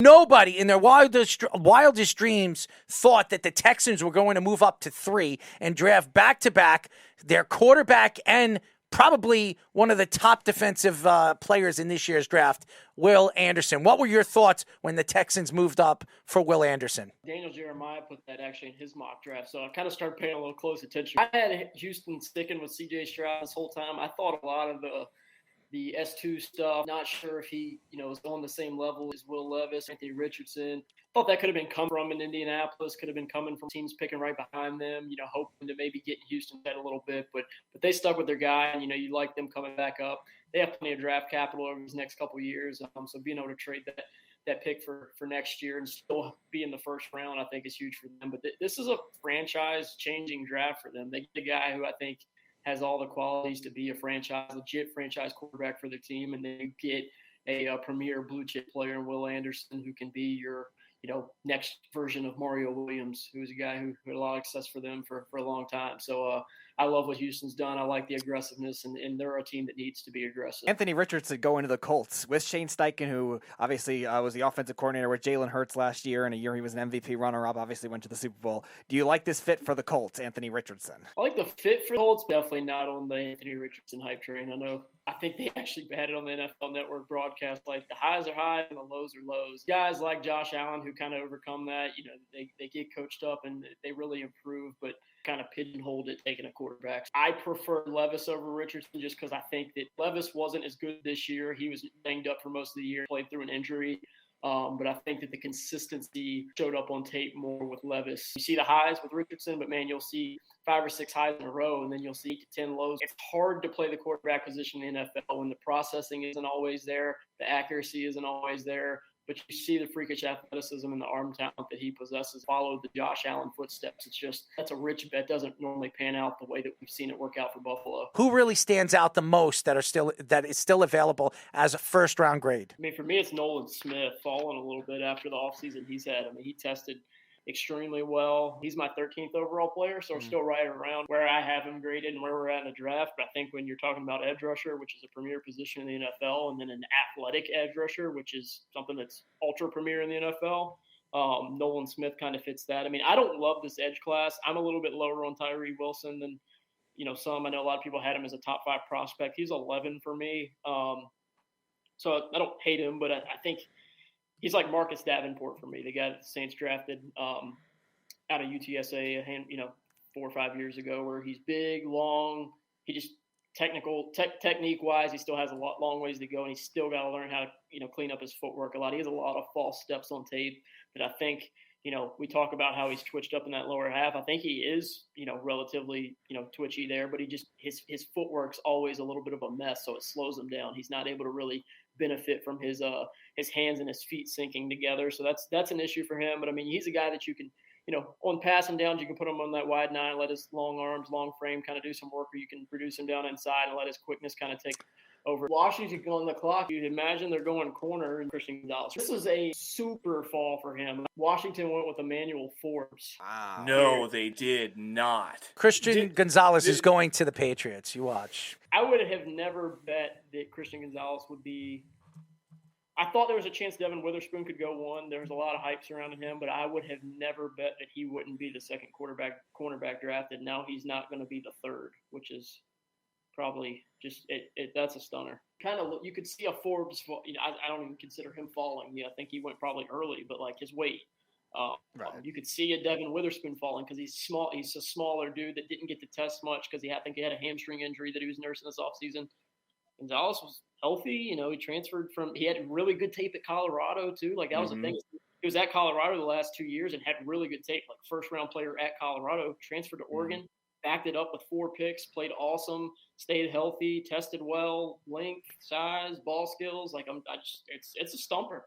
Nobody in their wildest dreams thought that the Texans were going to move up to 3 and draft back-to-back their quarterback and probably one of the top defensive players in this year's draft, Will Anderson. What were your thoughts when the Texans moved up for Will Anderson? Daniel Jeremiah put that actually in his mock draft, so I kind of started paying a little close attention. I had Houston sticking with C.J. Stroud this whole time. I thought a lot of the S2 stuff. Not sure if he, is on the same level as Will Levis, Anthony Richardson. Thought that could have been coming from in Indianapolis, could have been coming from teams picking right behind them, hoping to maybe get Houston head a little bit. But they stuck with their guy, and, you like them coming back up. They have plenty of draft capital over these next couple of years. So being able to trade that pick for next year and still be in the first round, I think is huge for them. But this is a franchise-changing draft for them. They get a guy who I think has all the qualities to be a legit franchise quarterback for their team, and they get a premier blue chip player in Will Anderson who can be your next version of Mario Williams, who's a guy who had a lot of success for them for a long time. So I love what Houston's done. I like the aggressiveness, and they're a team that needs to be aggressive. Anthony Richardson going to the Colts with Shane Steichen, who obviously was the offensive coordinator with Jalen Hurts last year, and a year he was an MVP runner-up, obviously went to the Super Bowl. Do you like this fit for the Colts, Anthony Richardson? I like the fit for the Colts, definitely not on the Anthony Richardson hype train. I think they actually had it on the NFL Network broadcast, like the highs are high and the lows are lows. Guys like Josh Allen who kind of overcome that, they get coached up and they really improve, but kind of pigeonholed it taking a quarterback. I prefer Levis over Richardson just because I think that Levis wasn't as good this year. He was banged up for most of the year, played through an injury. But I think that the consistency showed up on tape more with Levis. You see the highs with Richardson, but, man, you'll see 5 or 6 highs in a row, and then you'll see 8 to 10 lows. It's hard to play the quarterback position in the NFL when the processing isn't always there, the accuracy isn't always there. But you see the freakish athleticism and the arm talent that he possesses follow the Josh Allen footsteps. It's just, that's a rich bet. Doesn't normally pan out the way that we've seen it work out for Buffalo. Who really stands out the most that is still available as a first-round grade? For me, it's Nolan Smith, falling a little bit after the offseason he's had. He tested extremely well. He's my 13th overall player, so we're still right around where I have him graded and where we're at in the draft. But I think when you're talking about edge rusher, which is a premier position in the NFL, and then an athletic edge rusher, which is something that's ultra premier in the NFL, Nolan Smith kind of fits that. I don't love this edge class. I'm a little bit lower on Tyree Wilson than some. I know a lot of people had him as a top 5 prospect. He's 11 for me. So I don't hate him, but I think he's like Marcus Davenport for me, the guy that the Saints drafted out of UTSA 4 or 5 years ago, where he's big, long. He just technique-wise, he still has a long ways to go, and he's still got to learn how to clean up his footwork a lot. He has a lot of false steps on tape that I think we talk about how he's twitched up in that lower half. I think he is relatively twitchy there, but he just his footwork's always a little bit of a mess, so it slows him down. He's not able to really benefit from his hands and his feet syncing together. So that's an issue for him. But he's a guy that you can, on passing downs, you can put him on that wide 9, let his long arms, long frame kind of do some work, or you can reduce him down inside and let his quickness kind of take over. Washington on the clock, you'd imagine they're going corner and Christian Gonzalez. This is a super fall for him. Washington went with Emmanuel Forbes. Wow. No, they did not. Christian Gonzalez is going to the Patriots. You watch. I would have never bet that Christian Gonzalez would be – I thought there was a chance Devin Witherspoon could go 1. There was a lot of hype surrounding him, but I would have never bet that he wouldn't be the second cornerback drafted. Now he's not going to be the 3rd, which is probably just that's a stunner. Kind of, you could see a Forbes I don't even consider him falling. I think he went probably early, but like his weight. You could see a Devin Witherspoon falling because he's small. He's a smaller dude that didn't get to test much because I think he had a hamstring injury that he was nursing this offseason. Gonzalez was healthy. He transferred he had really good tape at Colorado too. Like that was the thing. He was at Colorado the last 2 years and had really good tape, like first-round player at Colorado, transferred to Oregon, backed it up with 4 picks, played awesome, stayed healthy, tested well, length, size, ball skills. Like it's a stumper.